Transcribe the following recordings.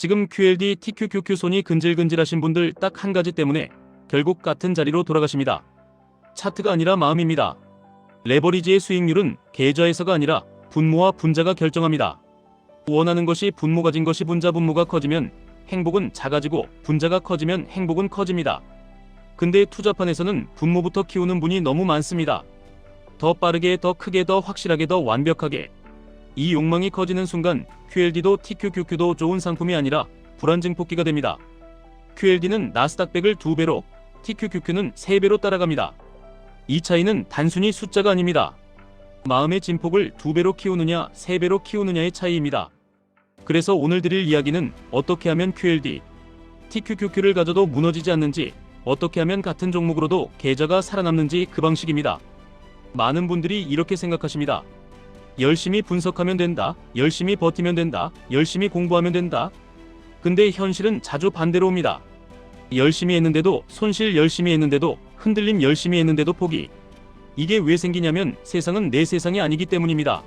지금 QLD, TQQQ 손이 근질근질하신 분들 딱 한 가지 때문에 결국 같은 자리로 돌아가십니다. 차트가 아니라 마음입니다. 레버리지의 수익률은 계좌에서가 아니라 분모와 분자가 결정합니다. 원하는 것이 분모 가진 것이 분모가 커지면 행복은 작아지고 분자가 커지면 행복은 커집니다. 근데 투자판에서는 분모부터 키우는 분이 너무 많습니다. 더 빠르게, 더 크게, 더 확실하게, 더 완벽하게. 이 욕망이 커지는 순간 QLD도 TQQQ도 좋은 상품이 아니라 불안증폭기가 됩니다. QLD는 나스닥 100을 2배로, TQQQ는 3배로 따라갑니다. 이 차이는 단순히 숫자가 아닙니다. 마음의 진폭을 2배로 키우느냐 3배로 키우느냐의 차이입니다. 그래서 오늘 드릴 이야기는 어떻게 하면 QLD, TQQQ를 가져도 무너지지 않는지, 어떻게 하면 같은 종목으로도 계좌가 살아남는지 그 방식입니다. 많은 분들이 이렇게 생각하십니다. 열심히 분석하면 된다, 열심히 버티면 된다, 열심히 공부하면 된다. 근데 현실은 자주 반대로 옵니다. 열심히 했는데도 손실, 열심히 했는데도 흔들림, 열심히 했는데도 포기. 이게 왜 생기냐면 세상은 내 세상이 아니기 때문입니다.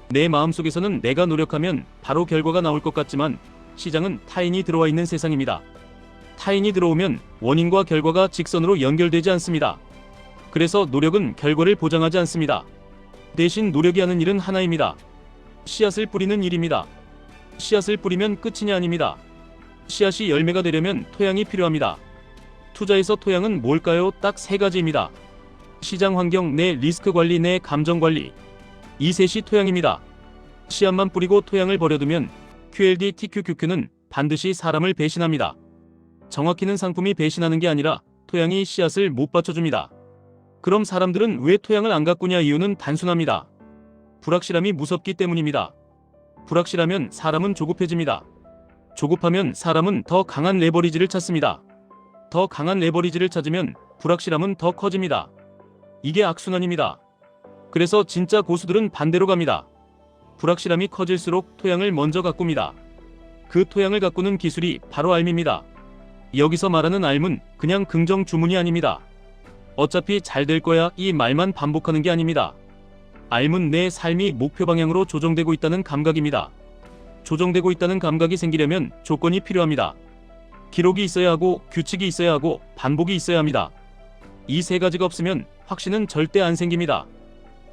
내 마음속에서는 내가 노력하면 바로 결과가 나올 것 같지만 시장은 타인이 들어와 있는 세상입니다. 타인이 들어오면 원인과 결과가 직선으로 연결되지 않습니다. 그래서 노력은 결과를 보장하지 않습니다. 대신 노력이 하는 일은 하나입니다. 씨앗을 뿌리는 일입니다. 씨앗을 뿌리면 끝이냐 아닙니다. 씨앗이 열매가 되려면 토양이 필요합니다. 투자에서 토양은 뭘까요? 딱 3가지입니다. 시장 환경, 내 리스크 관리, 내 감정 관리. 이 셋이 토양입니다. 씨앗만 뿌리고 토양을 버려두면 QLD, TQQQ는 반드시 사람을 배신합니다. 정확히는 상품이 배신하는 게 아니라 토양이 씨앗을 못 받쳐줍니다. 그럼 사람들은 왜 토양을 안 가꾸냐? 이유는 단순합니다. 불확실함이 무섭기 때문입니다. 불확실하면 사람은 조급해집니다. 조급하면 사람은 더 강한 레버리지를 찾습니다. 더 강한 레버리지를 찾으면 불확실함은 더 커집니다. 이게 악순환입니다. 그래서 진짜 고수들은 반대로 갑니다. 불확실함이 커질수록 토양을 먼저 가꿉니다. 그 토양을 가꾸는 기술이 바로 알입니다. 여기서 말하는 알은 그냥 긍정 주문이 아닙니다. 어차피 잘 될 거야 이 말만 반복하는 게 아닙니다. 알은 내 삶이 목표 방향으로 조정되고 있다는 감각입니다. 조정되고 있다는 감각이 생기려면 조건이 필요합니다. 기록이 있어야 하고 규칙이 있어야 하고 반복이 있어야 합니다. 이 3가지가 없으면 확신은 절대 안 생깁니다.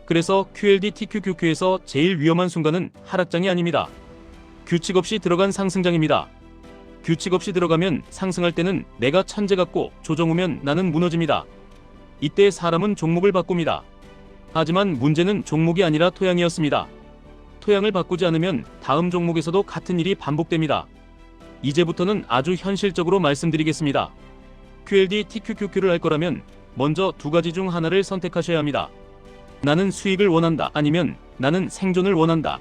그래서 QLD, TQQQ에서 제일 위험한 순간은 하락장이 아닙니다. 규칙 없이 들어간 상승장입니다. 규칙 없이 들어가면 상승할 때는 내가 천재 같고 조정 오면 나는 무너집니다. 이때 사람은 종목을 바꿉니다. 하지만 문제는 종목이 아니라 토양이었습니다. 토양을 바꾸지 않으면 다음 종목에서도 같은 일이 반복됩니다. 이제부터는 아주 현실적으로 말씀드리겠습니다. QLD, TQQQ를 할 거라면 먼저 2가지 중 하나를 선택하셔야 합니다. 나는 수익을 원한다, 아니면 나는 생존을 원한다.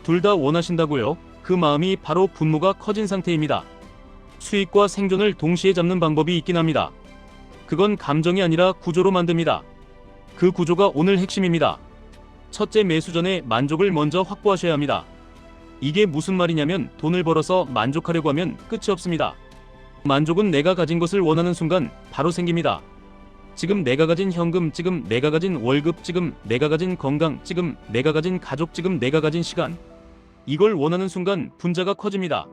둘 다 원하신다고요? 그 마음이 바로 분모가 커진 상태입니다. 수익과 생존을 동시에 잡는 방법이 있긴 합니다. 그건 감정이 아니라 구조로 만듭니다. 그 구조가 오늘 핵심입니다. 첫째, 매수 전에 만족을 먼저 확보하셔야 합니다. 이게 무슨 말이냐면 돈을 벌어서 만족하려고 하면 끝이 없습니다. 만족은 내가 가진 것을 원하는 순간 바로 생깁니다. 지금 내가 가진 현금, 지금 내가 가진 월급, 지금 내가 가진 건강, 지금 내가 가진 가족, 지금 내가 가진 시간. 이걸 원하는 순간 분자가 커집니다.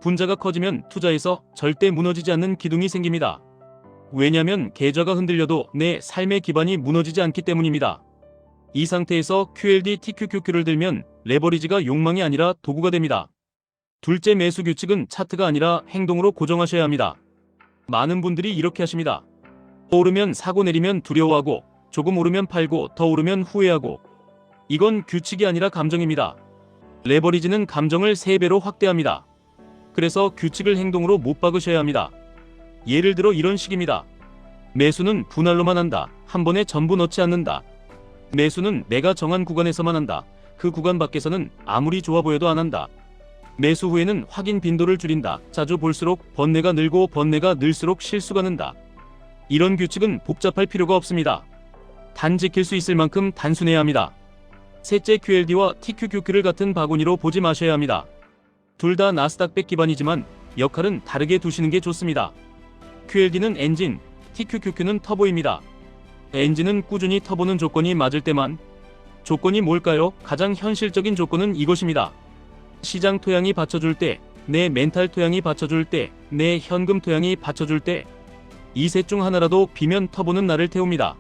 분자가 커지면 투자에서 절대 무너지지 않는 기둥이 생깁니다. 왜냐면 계좌가 흔들려도 내 삶의 기반이 무너지지 않기 때문입니다. 이 상태에서 QLD, TQQQ를 들면 레버리지가 욕망이 아니라 도구가 됩니다. 둘째, 매수 규칙은 차트가 아니라 행동으로 고정하셔야 합니다. 많은 분들이 이렇게 하십니다. 오르면 사고, 내리면 두려워하고, 조금 오르면 팔고, 더 오르면 후회하고. 이건 규칙이 아니라 감정입니다. 레버리지는 감정을 3배로 확대합니다. 그래서 규칙을 행동으로 못 박으셔야 합니다. 예를 들어 이런 식입니다. 매수는 분할로만 한다. 한 번에 전부 넣지 않는다. 매수는 내가 정한 구간에서만 한다. 그 구간 밖에서는 아무리 좋아 보여도 안 한다. 매수 후에는 확인 빈도를 줄인다. 자주 볼수록 번뇌가 늘고 번뇌가 늘수록 실수가 는다. 이런 규칙은 복잡할 필요가 없습니다. 단 지킬 수 있을 만큼 단순해야 합니다. 셋째, QLD와 TQQQ를 같은 바구니로 보지 마셔야 합니다. 둘 다 나스닥 100 기반이지만 역할은 다르게 두시는 게 좋습니다. QLD는 엔진, TQQQ는 터보입니다. 엔진은 꾸준히 터보는 조건이 맞을 때만. 조건이 뭘까요? 가장 현실적인 조건은 이것입니다. 시장 토양이 받쳐줄 때, 내 멘탈 토양이 받쳐줄 때, 내 현금 토양이 받쳐줄 때, 이 셋 중 하나라도 비면 터보는 나를 태웁니다.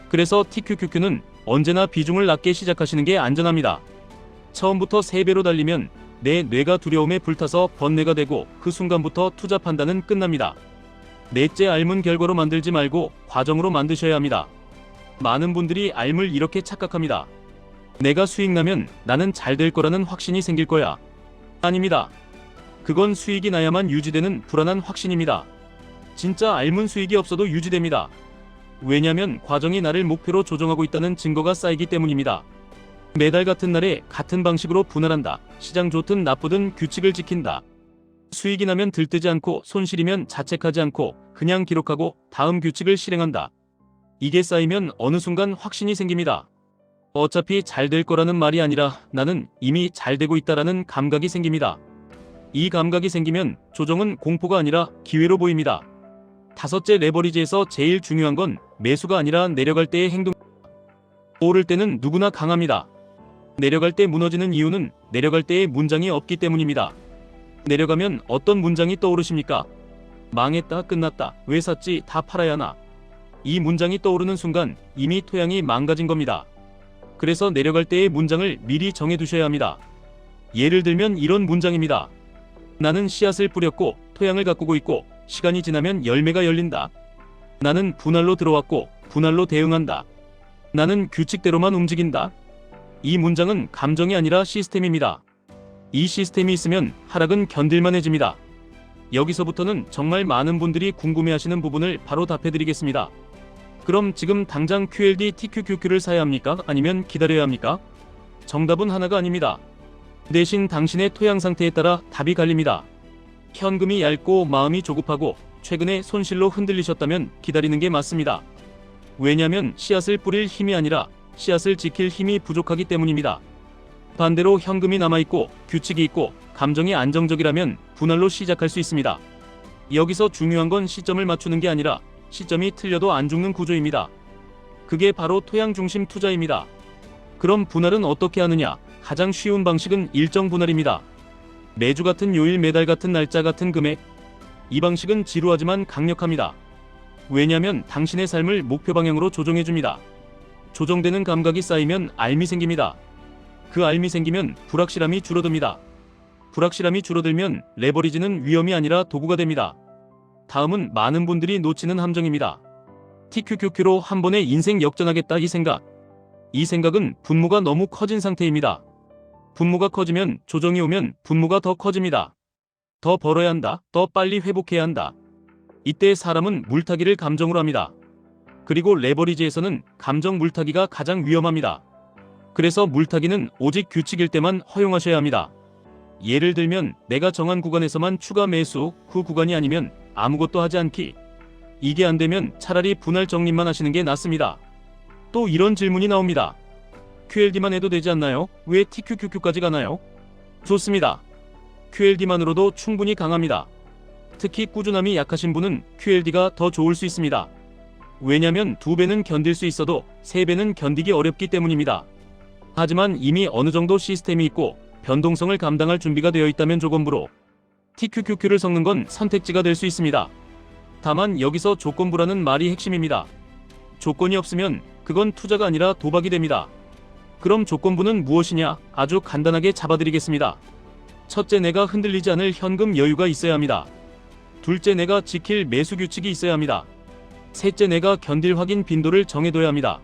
그래서 TQQQ는 언제나 비중을 낮게 시작하시는 게 안전합니다. 처음부터 3배로 달리면 내 뇌가 두려움에 불타서 번뇌가 되고 그 순간부터 투자 판단은 끝납니다. 넷째, 알문 결과로 만들지 말고 과정으로 만드셔야 합니다. 많은 분들이 알물 이렇게 착각합니다. 내가 수익 나면 나는 잘 될 거라는 확신이 생길 거야. 아닙니다. 그건 수익이 나야만 유지되는 불안한 확신입니다. 진짜 알문 수익이 없어도 유지됩니다. 왜냐면 과정이 나를 목표로 조정하고 있다는 증거가 쌓이기 때문입니다. 매달 같은 날에 같은 방식으로 분할한다. 시장 좋든 나쁘든 규칙을 지킨다. 수익이 나면 들뜨지 않고 손실이면 자책하지 않고 그냥 기록하고 다음 규칙을 실행한다. 이게 쌓이면 어느 순간 확신이 생깁니다. 어차피 잘 될 거라는 말이 아니라 나는 이미 잘 되고 있다라는 감각이 생깁니다. 이 감각이 생기면 조정은 공포가 아니라 기회로 보입니다. 다섯째, 레버리지에서 제일 중요한 건 매수가 아니라 내려갈 때의 행동. 오를 때는 누구나 강합니다. 내려갈 때 무너지는 이유는 내려갈 때의 문장이 없기 때문입니다. 내려가면 어떤 문장이 떠오르십니까? 망했다, 끝났다, 왜 샀지, 다 팔아야 하나. 이 문장이 떠오르는 순간 이미 토양이 망가진 겁니다. 그래서 내려갈 때의 문장을 미리 정해두셔야 합니다. 예를 들면 이런 문장입니다. 나는 씨앗을 뿌렸고 토양을 가꾸고 있고 시간이 지나면 열매가 열린다. 나는 분할로 들어왔고 분할로 대응한다. 나는 규칙대로만 움직인다. 이 문장은 감정이 아니라 시스템입니다. 이 시스템이 있으면 하락은 견딜만해집니다. 여기서부터는 정말 많은 분들이 궁금해하시는 부분을 바로 답해드리겠습니다. 그럼 지금 당장 QLD TQQQ를 사야 합니까? 아니면 기다려야 합니까? 정답은 하나가 아닙니다. 대신 당신의 토양 상태에 따라 답이 갈립니다. 현금이 얇고 마음이 조급하고 최근에 손실로 흔들리셨다면 기다리는 게 맞습니다. 왜냐면 씨앗을 뿌릴 힘이 아니라 씨앗을 지킬 힘이 부족하기 때문입니다. 반대로 현금이 남아있고 규칙이 있고 감정이 안정적이라면 분할로 시작할 수 있습니다. 여기서 중요한 건 시점을 맞추는 게 아니라 시점이 틀려도 안 죽는 구조입니다. 그게 바로 토양 중심 투자입니다. 그럼 분할은 어떻게 하느냐? 가장 쉬운 방식은 일정 분할입니다. 매주 같은 요일, 매달 같은 날짜, 같은 금액. 이 방식은 지루하지만 강력합니다. 왜냐면 당신의 삶을 목표 방향으로 조정해줍니다. 조정되는 감각이 쌓이면 알미 생깁니다. 그 알미 생기면 불확실함이 줄어듭니다. 불확실함이 줄어들면 레버리지는 위험이 아니라 도구가 됩니다. 다음은 많은 분들이 놓치는 함정입니다. TQQQ로 한 번에 인생 역전하겠다, 이 생각. 이 생각은 분모가 너무 커진 상태입니다. 분모가 커지면 조정이 오면 분모가 더 커집니다. 더 벌어야 한다. 더 빨리 회복해야 한다. 이때 사람은 물타기를 감정으로 합니다. 그리고 레버리지에서는 감정 물타기가 가장 위험합니다. 그래서 물타기는 오직 규칙일 때만 허용하셔야 합니다. 예를 들면 내가 정한 구간에서만 추가 매수, 그 구간이 아니면 아무것도 하지 않기. 이게 안 되면 차라리 분할 적립만 하시는 게 낫습니다. 또 이런 질문이 나옵니다. QLD만 해도 되지 않나요? 왜 TQQQ까지 가나요? 좋습니다. QLD만으로도 충분히 강합니다. 특히 꾸준함이 약하신 분은 QLD가 더 좋을 수 있습니다. 왜냐면 2배는 견딜 수 있어도 3배는 견디기 어렵기 때문입니다. 하지만 이미 어느 정도 시스템이 있고 변동성을 감당할 준비가 되어 있다면 조건부로 TQQQ를 섞는 건 선택지가 될 수 있습니다. 다만 여기서 조건부라는 말이 핵심입니다. 조건이 없으면 그건 투자가 아니라 도박이 됩니다. 그럼 조건부는 무엇이냐? 아주 간단하게 잡아드리겠습니다. 첫째, 내가 흔들리지 않을 현금 여유가 있어야 합니다. 둘째, 내가 지킬 매수 규칙이 있어야 합니다. 셋째, 내가 견딜 확인 빈도를 정해둬야 합니다.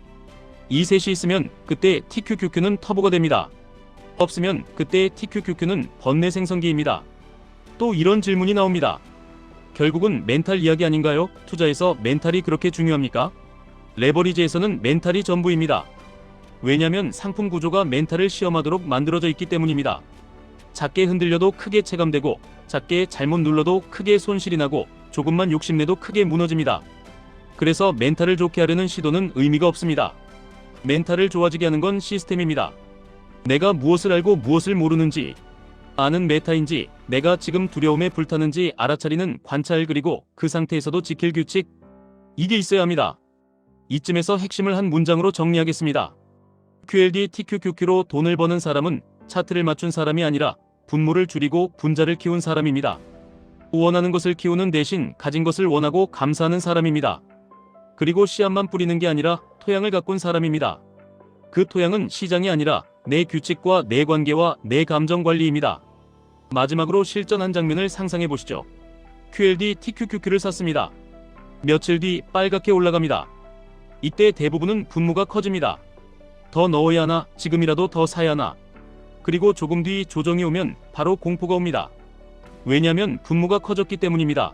이 셋이 있으면 그때 TQQQ는 터보가 됩니다. 없으면 그때 TQQQ는 번뇌 생성기입니다. 또 이런 질문이 나옵니다. 결국은 멘탈 이야기 아닌가요? 투자에서 멘탈이 그렇게 중요합니까? 레버리지에서는 멘탈이 전부입니다. 왜냐면 상품 구조가 멘탈을 시험하도록 만들어져 있기 때문입니다. 작게 흔들려도 크게 체감되고 작게 잘못 눌러도 크게 손실이 나고 조금만 욕심내도 크게 무너집니다. 그래서 멘탈을 좋게 하려는 시도는 의미가 없습니다. 멘탈을 좋아지게 하는 건 시스템입니다. 내가 무엇을 알고 무엇을 모르는지, 아는 메타인지, 내가 지금 두려움에 불타는지 알아차리는 관찰, 그리고 그 상태에서도 지킬 규칙, 이게 있어야 합니다. 이쯤에서 핵심을 한 문장으로 정리하겠습니다. QLD TQQQ로 돈을 버는 사람은 차트를 맞춘 사람이 아니라 분모를 줄이고 분자를 키운 사람입니다. 원하는 것을 키우는 대신 가진 것을 원하고 감사하는 사람입니다. 그리고 씨앗만 뿌리는 게 아니라 토양을 가꾼 사람입니다. 그 토양은 시장이 아니라 내 규칙과 내 관계와 내 감정 관리입니다. 마지막으로 실전한 장면을 상상해 보시죠. QLD TQQQ를 샀습니다. 며칠 뒤 빨갛게 올라갑니다. 이때 대부분은 분모가 커집니다. 더 넣어야 하나, 지금이라도 더 사야 하나. 그리고 조금 뒤 조정이 오면 바로 공포가 옵니다. 왜냐하면 분모가 커졌기 때문입니다.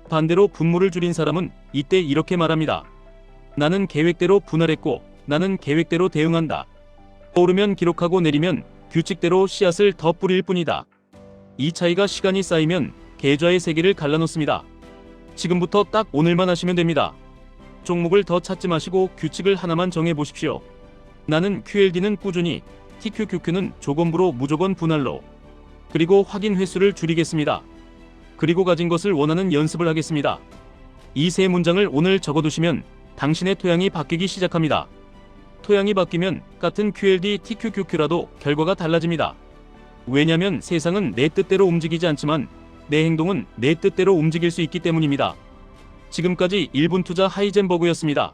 반대로 분모를 줄인 사람은 이때 이렇게 말합니다. 나는 계획대로 분할했고 나는 계획대로 대응한다. 오르면 기록하고 내리면 규칙대로 씨앗을 더 뿌릴 뿐이다. 이 차이가 시간이 쌓이면 계좌의 세계를 갈라놓습니다. 지금부터 딱 오늘만 하시면 됩니다. 종목을 더 찾지 마시고 규칙을 하나만 정해보십시오. 나는 QLD는 꾸준히, TQQQ는 조건부로 무조건 분할로, 그리고 확인 횟수를 줄이겠습니다. 그리고 가진 것을 원하는 연습을 하겠습니다. 이 세 문장을 오늘 적어두시면 당신의 토양이 바뀌기 시작합니다. 토양이 바뀌면 같은 QLD, TQQQ라도 결과가 달라집니다. 왜냐면 세상은 내 뜻대로 움직이지 않지만 내 행동은 내 뜻대로 움직일 수 있기 때문입니다. 지금까지 1분 투자 하이젠버그였습니다.